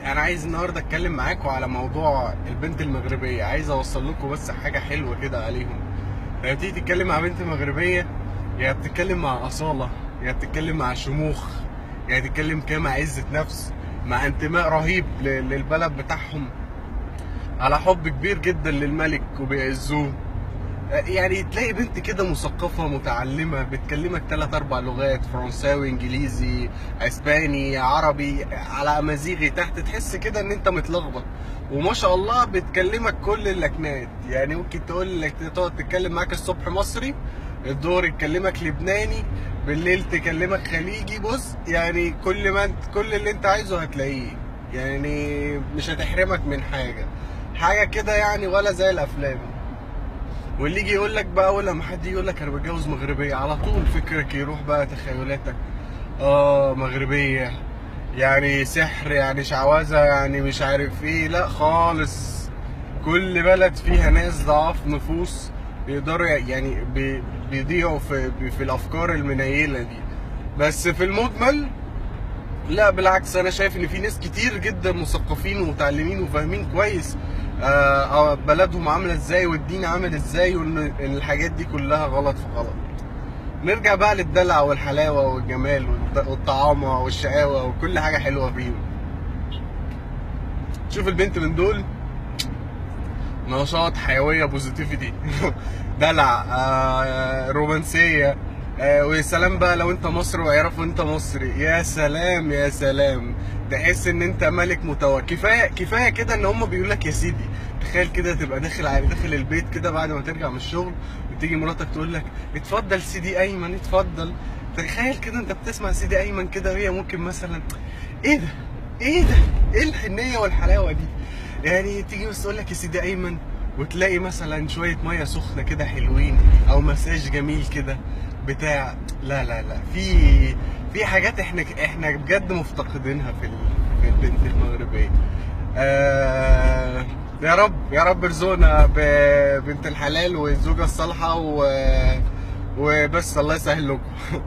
انا عايز النهارده اتكلم معاكم على موضوع البنت المغربيه. عايز اوصل لكم بس حاجه حلوه كده عليهم. لما تيجي تتكلم مع بنت مغربيه، يا بتتكلم مع اصاله، يا بتتكلم مع شموخ، يا بتتكلم كده مع عزه نفس، مع انتماء رهيب للبلد بتاعهم، على حب كبير جدا للملك وبيعزوه. يعني تلاقي بنت كده مثقفة متعلمة بتكلمك 3 4 لغات، فرنساوي، انجليزي، اسباني، عربي، على امازيغي تحت، تحس كده ان انت متلخبط. وما شاء الله بتكلمك كل اللكنات. يعني ممكن تقول لك تقعد تتكلم معاك الصبح مصري، الظهر تكلمك لبناني، بالليل تكلمك خليجي. بص يعني كل اللي انت عايزه هتلاقيه. يعني مش هتحرمك من حاجة كده يعني، ولا زي الافلام. واللي يجي يقول لك بقى، اول لما حد يقول لك انا بتجوز مغربيه، على طول فكرك يروح بقى تخيلاتك. مغربيه يعني سحر، يعني شعوذه، يعني مش عارف ايه. لا خالص. كل بلد فيها ناس ضعاف نفوس بيقدروا يعني بيضيعوا في الافكار المنيله دي. بس في المجمل لا، بالعكس، انا شايف ان في ناس كتير جدا مثقفين ومتعلمين وفاهمين كويس بلدهم عامله ازاي والدين عامل ازاي، وان الحاجات دي كلها غلط في غلط. نرجع بقى للدلع والحلاوه والجمال والطعامه والشقاوه وكل حاجه حلوه فيهم. شوف البنت من دول، نشاط، حيويه، بوزيتيفيتي دلع، رومانسيه. ويا سلام بقى لو انت مصري ويعرفوا انت مصري، يا سلام يا سلام. تحس ان انت ملك كفايه كده ان هم بيقول لك يا سيدي. تخيل كده تبقى داخل البيت كده بعد ما ترجع من الشغل، وتيجي مراتك تقول لك اتفضل سيدي ايمن اتفضل. تخيل كده انت بتسمع سيدي ايمن كده، وهي ممكن مثلا ايه ده، ايه ده، ايه الحنيه والحلاوه دي. يعني تيجي بس تقول لك يا سيدي ايمن، وتلاقي مثلا شويه ميه سخنه كده حلوين، او مساج جميل كده بتاع. لا لا لا، في حاجات احنا بجد مفتقدينها في البنت المغربيه. يا رب يا رب ارزقنا ببنت الحلال والزوجه الصالحه وبس الله يسهل لكم